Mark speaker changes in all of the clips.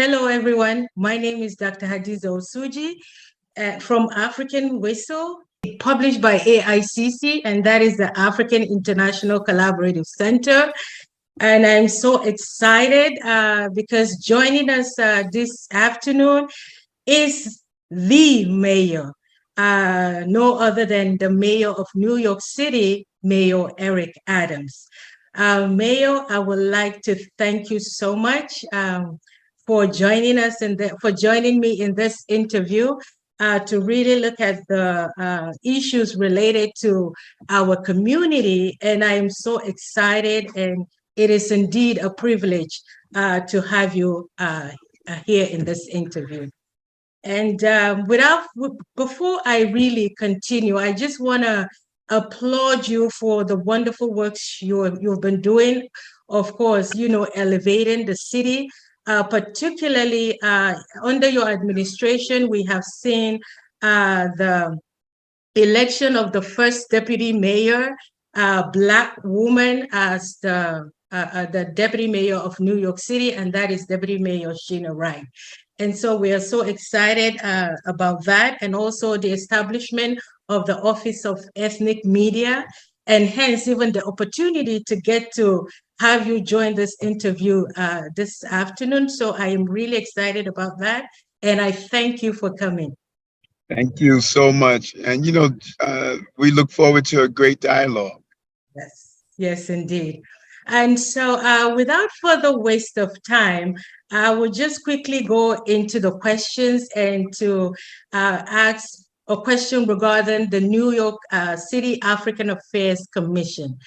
Speaker 1: Hello, everyone. My name is Dr. Hadiza Osuji from African Whistle, published by AICC, and that is the African International Collaborative Center. And I'm so excited because joining us this afternoon is the mayor, no other than the mayor of New York City, Mayor Eric Adams. Mayor, I would like to thank you so much for joining us and for joining me in this interview to really look at the issues related to our community. And I am so excited, and it is indeed a privilege to have you here in this interview. And before I really continue, I just want to applaud you for the wonderful works you've been doing. Of course, elevating the city, particularly under your administration. We have seen the election of the first deputy mayor, Black woman, as the deputy mayor of New York City, and that is Deputy Mayor Sheena Wright. And so we are so excited about that, and also the establishment of the Office of Ethnic Media, and hence even the opportunity to get to have you join this interview this afternoon. So I am really excited about that, and I thank you for coming.
Speaker 2: Thank you so much. And, we look forward to a great dialogue.
Speaker 1: Yes, indeed. And so without further waste of time, I will just quickly go into the questions and to ask a question regarding the New York City African Affairs Commission.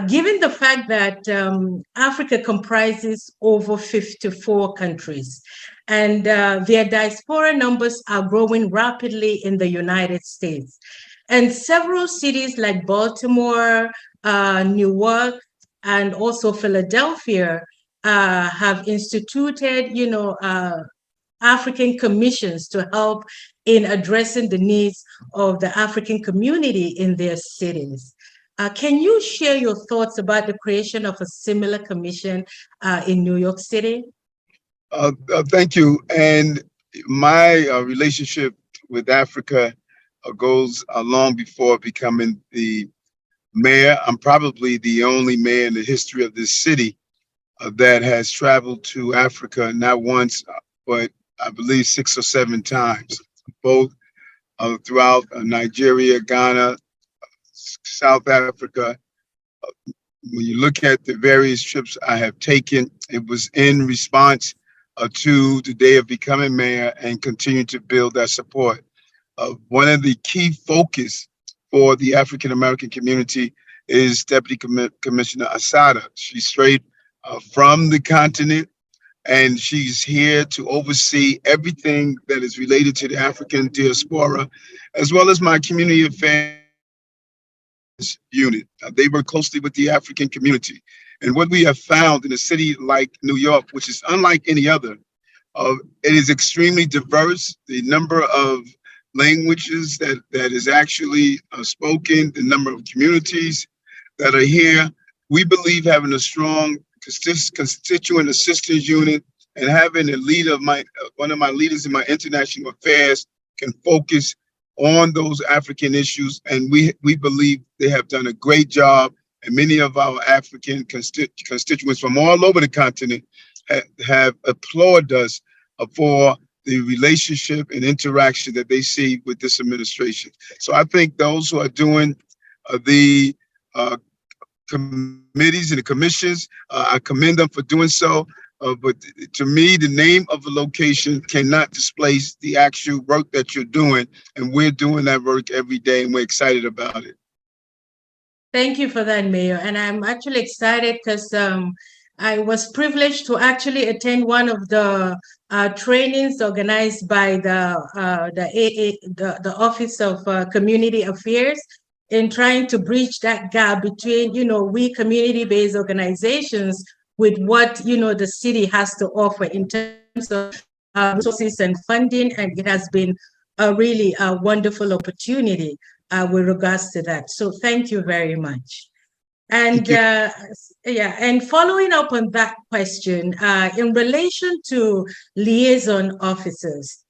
Speaker 1: Given the fact that Africa comprises over 54 countries, and their diaspora numbers are growing rapidly in the United States, and several cities like Baltimore, Newark, and also Philadelphia have instituted, African commissions to help in addressing the needs of the African community in their cities. Can you share your thoughts about the creation of a similar commission in New York City?
Speaker 2: Thank you. And my relationship with Africa goes long before becoming the mayor. I'm probably the only mayor in the history of this city that has traveled to Africa, not once, but I believe 6 or 7 times, both throughout Nigeria, Ghana, South Africa. When you look at the various trips I have taken, it was in response to the day of becoming mayor and continue to build that support. One of the key focus for the African American community is Deputy Commissioner Asada. She's straight from the continent, and she's here to oversee everything that is related to the African diaspora, as well as my community affairs unit. They work closely with the African community. And what we have found in a city like New York, which is unlike any other, it is extremely diverse. The number of languages that is actually spoken, the number of communities that are here. We believe having a strong constituent assistance unit and having a leader of one of my leaders in my international affairs can focus on those African issues. And we believe they have done a great job. And many of our African constituents from all over the continent have applauded us for the relationship and interaction that they see with this administration. So I think those who are doing the committees and the commissions, I commend them for doing so. But to me, the name of a location cannot displace the actual work that you're doing. And we're doing that work every day, and we're excited about it.
Speaker 1: Thank you for that, Mayor. And I'm actually excited because I was privileged to actually attend one of the trainings organized by the Office of Community Affairs in trying to bridge that gap between, we community-based organizations with what, the city has to offer in terms of resources and funding. And it has been a really wonderful opportunity with regards to that. So thank you very much. And
Speaker 2: Thank you.
Speaker 1: yeah, and following up on that question, in relation to liaison officers,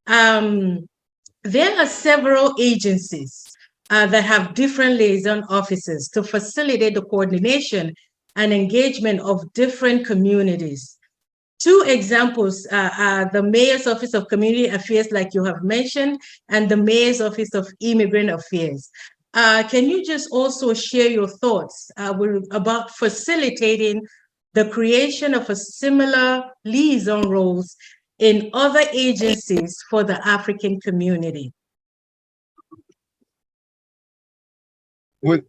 Speaker 1: there are several agencies that have different liaison officers to facilitate the coordination and engagement of different communities. Two examples are the Mayor's Office of Community Affairs, like you have mentioned, and the Mayor's Office of Immigrant Affairs. Can you just also share your thoughts about facilitating the creation of a similar liaison roles in other agencies for the African community?
Speaker 2: What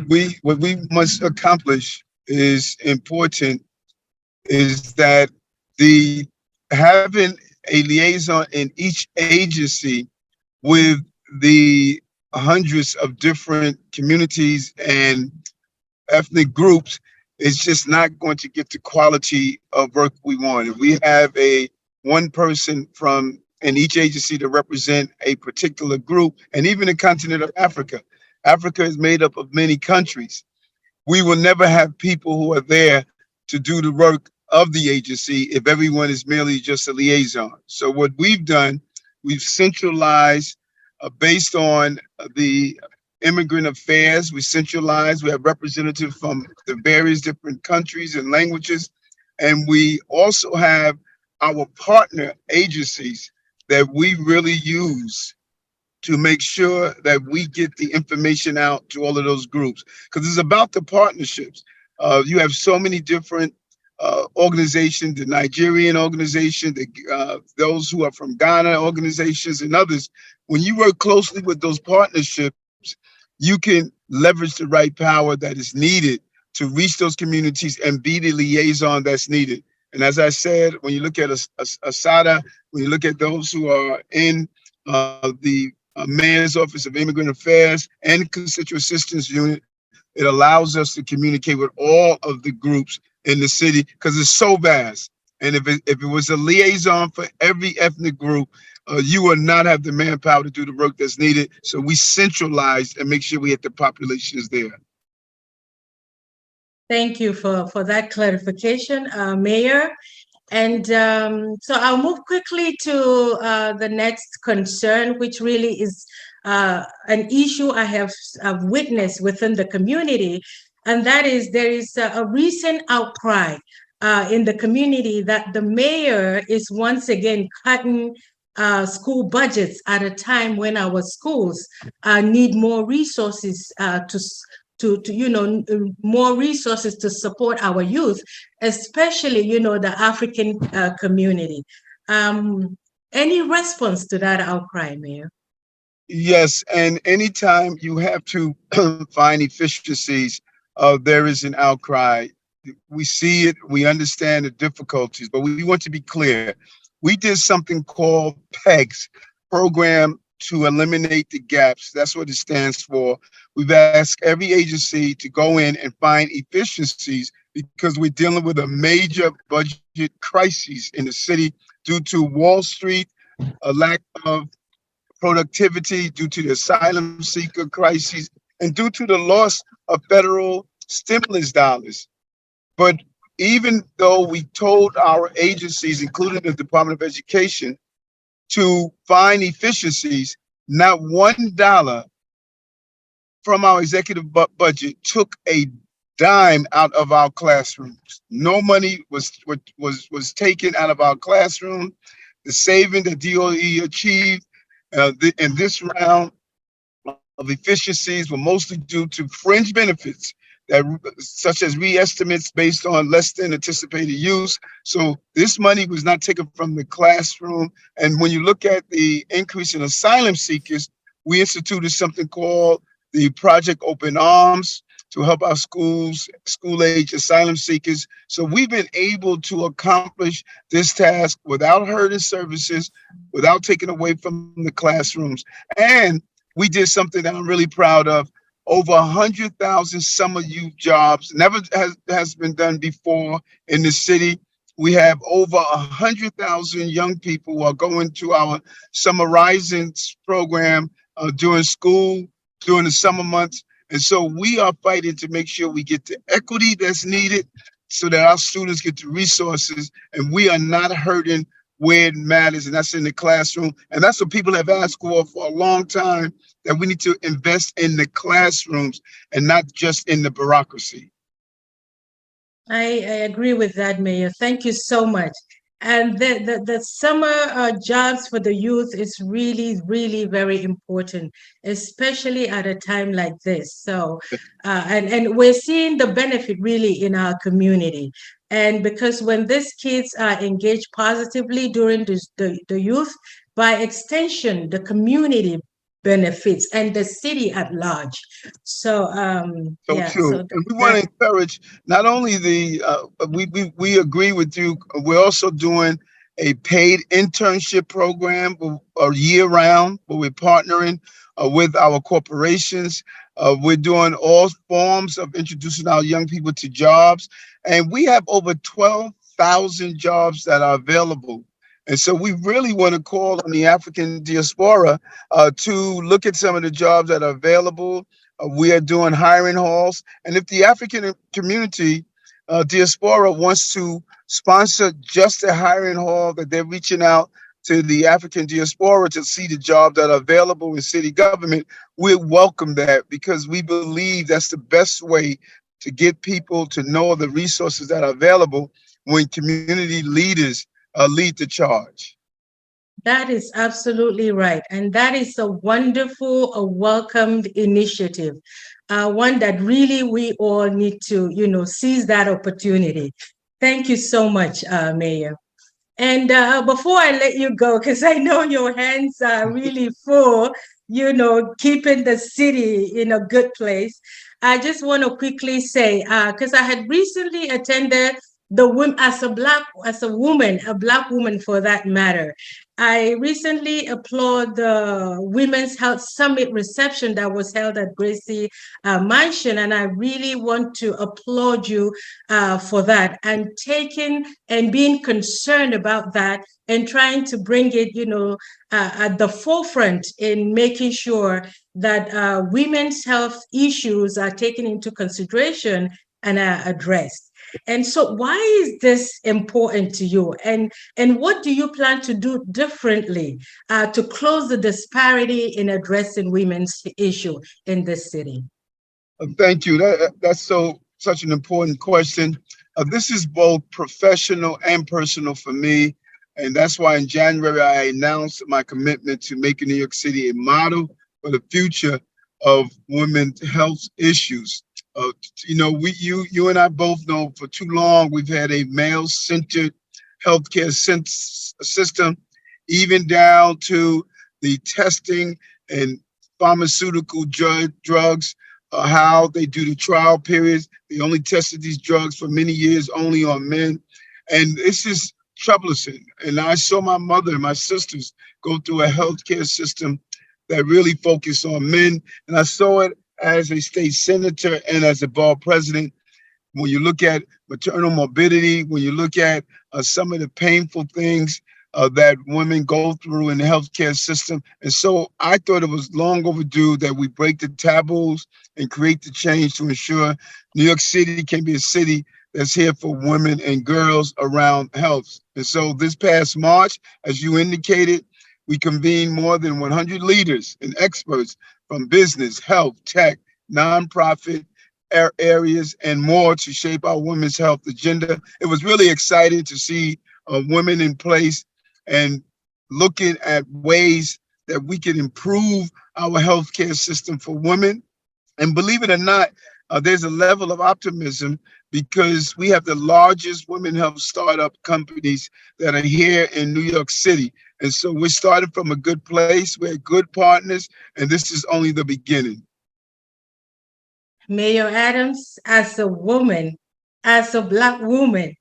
Speaker 2: we must accomplish is important, is that the having a liaison in each agency with the hundreds of different communities and ethnic groups is just not going to get the quality of work we want. If we have a one person from in each agency to represent a particular group, and even the continent of Africa, Africa is made up of many countries. We will never have people who are there to do the work of the agency if everyone is merely just a liaison. So what we've done, we've centralized based on the immigrant affairs. We centralized, we have representatives from the various different countries and languages. And we also have our partner agencies that we really use to make sure that we get the information out to all of those groups. Because it's about the partnerships. You have so many different organizations, the Nigerian organization, those who are from Ghana organizations and others. When you work closely with those partnerships, you can leverage the right power that is needed to reach those communities and be the liaison that's needed. And as I said, when you look at ASADA, when you look at those who are in the Mayor's Office of Immigrant Affairs and Constituent Assistance Unit, it allows us to communicate with all of the groups in the city because it's so vast. And if it was a liaison for every ethnic group, you will not have the manpower to do the work that's needed. So we centralize and make sure we get the populations there.
Speaker 1: Thank you for that clarification, Mayor. And so I'll move quickly to the next concern, which really is an issue I've witnessed within the community. And that is there is a recent outcry in the community that the mayor is once again cutting school budgets at a time when our schools need more resources to more resources to support our youth, especially, the African community. Any response to that outcry, Mayor?
Speaker 2: Yes, and anytime you have to find efficiencies, there is an outcry. We see it, we understand the difficulties, but we want to be clear. We did something called PEGS, Program to Eliminate the Gaps. That's what it stands for. We've asked every agency to go in and find efficiencies because we're dealing with a major budget crisis in the city due to Wall Street, a lack of productivity, due to the asylum seeker crisis, and due to the loss of federal stimulus dollars. But even though we told our agencies, including the Department of Education, to find efficiencies, not $1 from our executive budget took a dime out of our classrooms. No money was taken out of our classroom. The saving that DOE achieved in this round of efficiencies were mostly due to fringe benefits that, such as re-estimates based on less than anticipated use. So this money was not taken from the classroom. And when you look at the increase in asylum seekers, we instituted something called the Project Open Arms to help our school-age asylum seekers. So we've been able to accomplish this task without hurting services, without taking away from the classrooms. And we did something that I'm really proud of. Over 100,000 summer youth jobs. Never has been done before in the city. We have over 100,000 young people who are going to our Summer Risings program during school, during the summer months. And so we are fighting to make sure we get the equity that's needed so that our students get the resources and we are not hurting where it matters, and that's in the classroom. And that's what people have asked for a long time, that we need to invest in the classrooms and not just in the bureaucracy.
Speaker 1: I agree with that, Mayor. Thank you so much. And the summer jobs for the youth is really, really very important, especially at a time like this. So, and we're seeing the benefit really in our community. And because when these kids are engaged positively during the youth, by extension, the community benefits and the city at large. So,
Speaker 2: So
Speaker 1: yeah,
Speaker 2: true.
Speaker 1: so
Speaker 2: And we want
Speaker 1: that
Speaker 2: to encourage not only we agree with you, we're also doing a paid internship program year round, where we're partnering with our corporations. We're doing all forms of introducing our young people to jobs. And we have over 12,000 jobs that are available. And so we really want to call on the African diaspora to look at some of the jobs that are available. We are doing hiring halls. And if the African community diaspora wants to sponsor just a hiring hall, that they're reaching out to the African diaspora to see the jobs that are available in city government, we welcome that, because we believe that's the best way to get people to know the resources that are available when community leaders lead the charge.
Speaker 1: That is absolutely right. And that is a wonderful, a welcomed initiative, one that really we all need to, seize that opportunity. Thank you so much, Mayor. And before I let you go, because I know your hands are really full, keeping the city in a good place, I just want to quickly say, because I had recently attended the women as a black woman for that matter. I recently applaud the Women's Health Summit reception that was held at Gracie Mansion, and I really want to applaud you for that and taking and being concerned about that and trying to bring it, at the forefront in making sure that women's health issues are taken into consideration and are addressed. And so why is this important to you? And what do you plan to do differently to close the disparity in addressing women's issue in this city?
Speaker 2: Thank you. That's such an important question. This is both professional and personal for me. And that's why in January, I announced my commitment to making New York City a model for the future of women's health issues. You and I both know for too long we've had a male-centered healthcare system, even down to the testing and pharmaceutical drugs, how they do the trial periods. They only tested these drugs for many years only on men. And this is troublesome. And I saw my mother and my sisters go through a healthcare system that really focused on men. And I saw it as a state senator and as a board president. When you look at maternal morbidity, when you look at some of the painful things that women go through in the healthcare system. And so I thought it was long overdue that we break the taboos and create the change to ensure New York City can be a city that's here for women and girls around health. And so this past March, as you indicated, we convened more than 100 leaders and experts from business, health, tech, nonprofit areas, and more to shape our women's health agenda. It was really exciting to see women in place and looking at ways that we can improve our healthcare system for women. And believe it or not, there's a level of optimism because we have the largest women health startup companies that are here in New York City. And so we're starting from a good place. We're good partners, and this is only the beginning.
Speaker 1: Mayor Adams, as a woman, as a Black woman,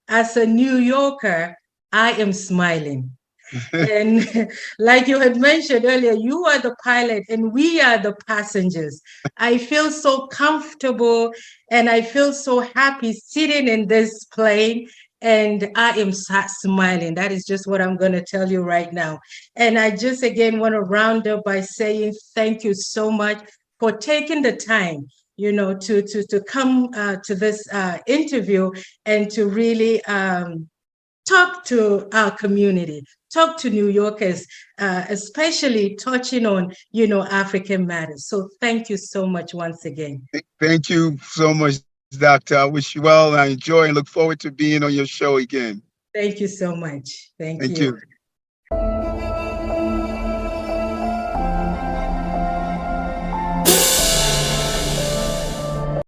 Speaker 1: as a New Yorker, I am smiling. And like you had mentioned earlier, you are the pilot and we are the passengers. I feel so comfortable and I feel so happy sitting in this plane, and I am smiling. That is just what I'm going to tell you right now. And I just again want to round up by saying thank you so much for taking the time, to come to this interview and to really talk to our community, talk to New Yorkers, especially touching on, African matters. So thank you so much once again.
Speaker 2: Thank you so much, Doctor. I wish you well. I enjoy and look forward to being on your show again.
Speaker 1: Thank you so much. Thank
Speaker 2: Thank
Speaker 1: you.
Speaker 2: you.